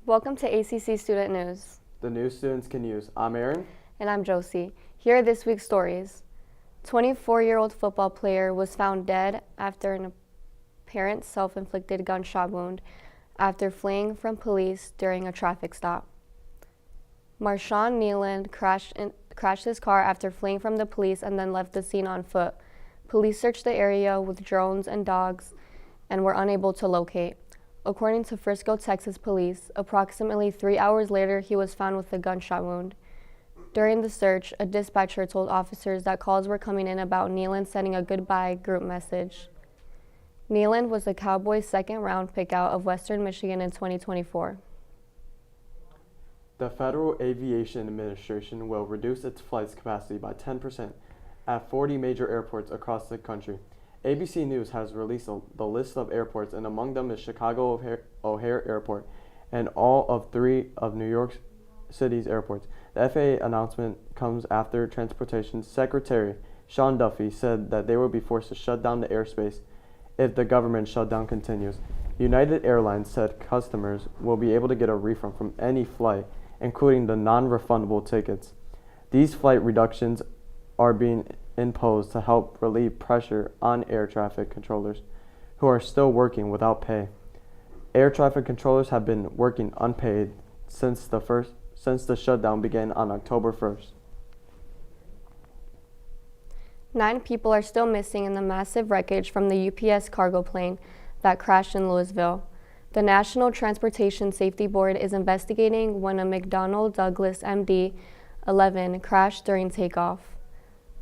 Welcome to ACC Student News. The news students can use. I'm Aaron. And I'm Josie. Here are this week's stories. 24-year-old football player was found dead after an apparent self-inflicted gunshot wound after fleeing from police during a traffic stop. Marshawn Nealand crashed his car after fleeing from the police and then left the scene on foot. Police searched the area with drones and dogs and were unable to locate. According to Frisco, Texas police, approximately 3 hours later, he was found with a gunshot wound. During the search, a dispatcher told officers that calls were coming in about Nealand sending a goodbye group message. Nealand was the Cowboys' second-round pickout of Western Michigan in 2024. The Federal Aviation Administration will reduce its flights capacity by 10% at 40 major airports across the country. ABC News has released the list of airports, and among them is Chicago O'Hare Airport and all of 3 of New York City's airports. The FAA announcement comes after Transportation Secretary Sean Duffy said that they will be forced to shut down the airspace if the government shutdown continues. United Airlines said customers will be able to get a refund from any flight, including the non-refundable tickets. These flight reductions are being imposed to help relieve pressure on air traffic controllers who are still working without pay. Air traffic controllers have been working unpaid since the shutdown began on October 1st. 9 people are still missing in the massive wreckage from the UPS cargo plane that crashed in Louisville. The National Transportation Safety Board is investigating when a McDonnell Douglas MD-11 crashed during takeoff.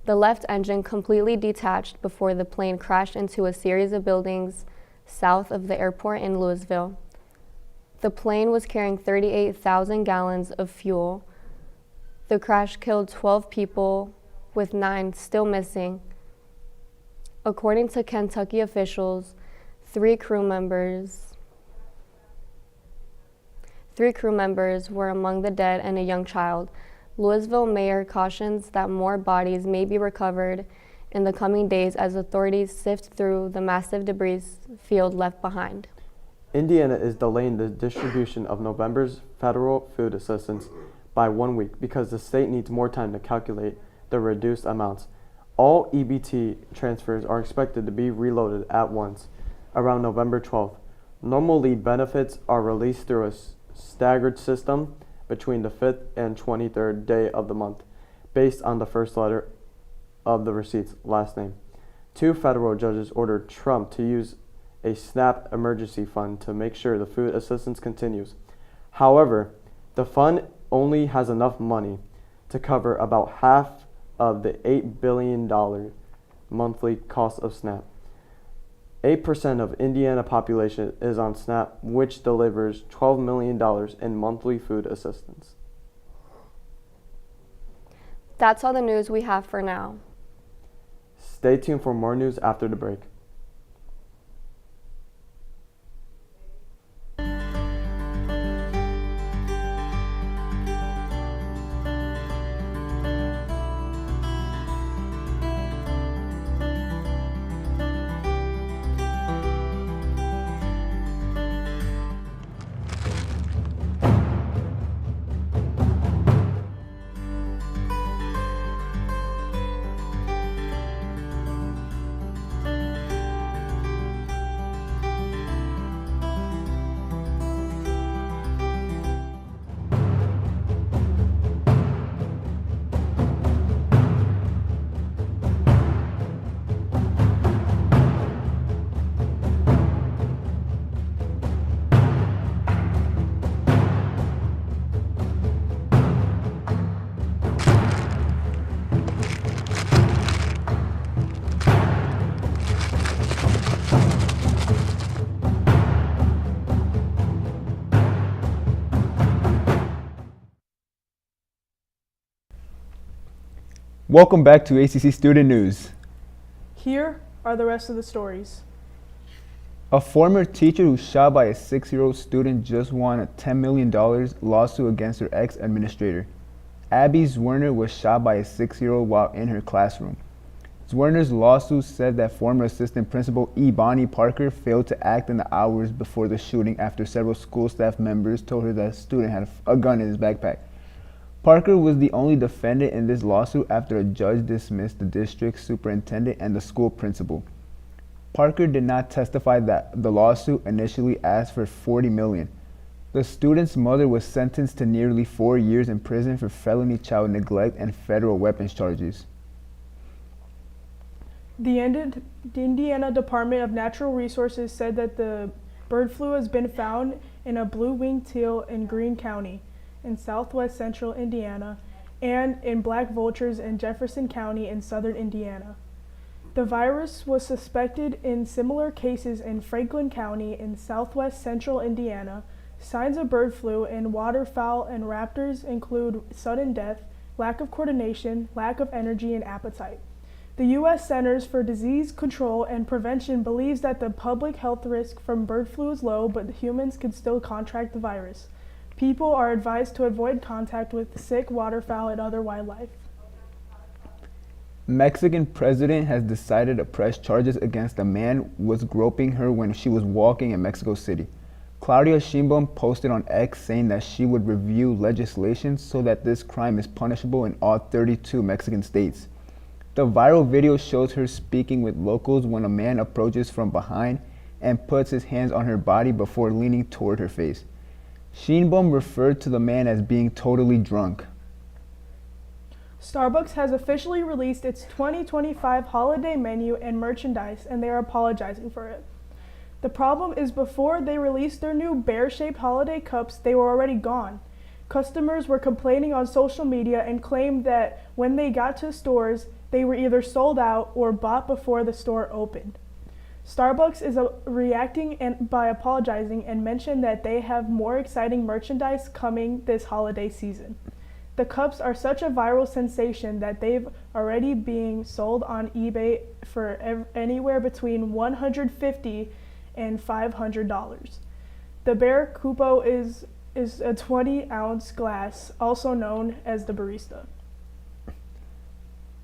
The left engine completely detached before the plane crashed into a series of buildings south of the airport in Louisville. The plane was carrying 38,000 gallons of fuel. The crash killed 12 people, with 9 still missing. According to Kentucky officials, 3 crew members were among the dead and a young child. Louisville mayor cautions that more bodies may be recovered in the coming days as authorities sift through the massive debris field left behind. Indiana is delaying the distribution of November's federal food assistance by 1 week because the state needs more time to calculate the reduced amounts. All EBT transfers are expected to be reloaded at once around November 12th. Normally, benefits are released through a staggered system between the 5th and 23rd day of the month, based on the first letter of the receipt's last name. 2 federal judges ordered Trump to use a SNAP emergency fund to make sure the food assistance continues. However, the fund only has enough money to cover about half of the $8 billion monthly cost of SNAP. 8% of Indiana population is on SNAP, which delivers $12 million in monthly food assistance. That's all the news we have for now. Stay tuned for more news after the break. Welcome back to ACC Student News. Here are the rest of the stories. A former teacher who shot by a 6-year-old student just won a $10 million lawsuit against her ex-administrator. Abby Zwerner was shot by a 6-year-old while in her classroom. Zwerner's lawsuit said that former assistant principal Bonnie Parker failed to act in the hours before the shooting after several school staff members told her that a student had a gun in his backpack. Parker was the only defendant in this lawsuit after a judge dismissed the district superintendent and the school principal. Parker did not testify that the lawsuit initially asked for $40 million. The student's mother was sentenced to nearly 4 years in prison for felony child neglect and federal weapons charges. The Indiana Department of Natural Resources said that the bird flu has been found in a blue-winged teal in Greene County, in southwest central Indiana, and in black vultures in Jefferson County in southern Indiana. The virus was suspected in similar cases in Franklin County in southwest central Indiana. Signs of bird flu in waterfowl and raptors include sudden death, lack of coordination, lack of energy, and appetite. The U.S. Centers for Disease Control and Prevention believes that the public health risk from bird flu is low, but humans could still contract the virus. People are advised to avoid contact with sick waterfowl and other wildlife. Mexican president has decided to press charges against a man who was groping her when she was walking in Mexico City. Claudia Sheinbaum posted on X saying that she would review legislation so that this crime is punishable in all 32 Mexican states. The viral video shows her speaking with locals when a man approaches from behind and puts his hands on her body before leaning toward her face. Sheinbaum referred to the man as being totally drunk. Starbucks has officially released its 2025 holiday menu and merchandise, and they are apologizing for it. The problem is before they released their new bear-shaped holiday cups, they were already gone. Customers were complaining on social media and claimed that when they got to stores, they were either sold out or bought before the store opened. Starbucks is reacting by apologizing and mentioned that they have more exciting merchandise coming this holiday season. The cups are such a viral sensation that they've already being sold on eBay for anywhere between $150 and $500. The Bear Cupo is a 20-ounce glass, also known as the Barista.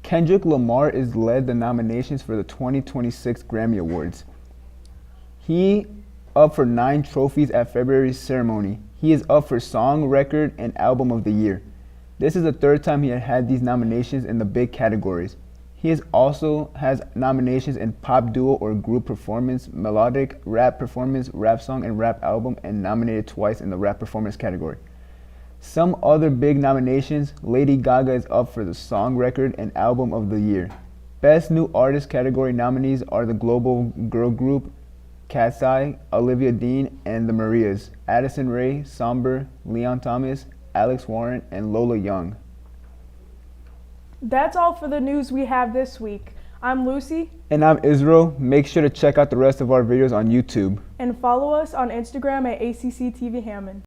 Kendrick Lamar is led the nominations for the 2026 Grammy Awards. He up for 9 trophies at February's ceremony. He is up for Song, Record, and Album of the Year. This is the 3rd time he had these nominations in the big categories. He also has nominations in Pop Duo or Group Performance, Melodic, Rap Performance, Rap Song, and Rap Album, and nominated twice in the Rap Performance category. Some other big nominations: Lady Gaga is up for the Song, Record, and Album of the Year. Best New Artist category nominees are the Global Girl Group, Cat's Eye, Olivia Dean, and the Marias, Addison Rae, Somber, Leon Thomas, Alex Warren, and Lola Young. That's all for the news we have this week. I'm Lucy. And I'm Israel. Make sure to check out the rest of our videos on YouTube. And follow us on Instagram at ACCtv Hammond.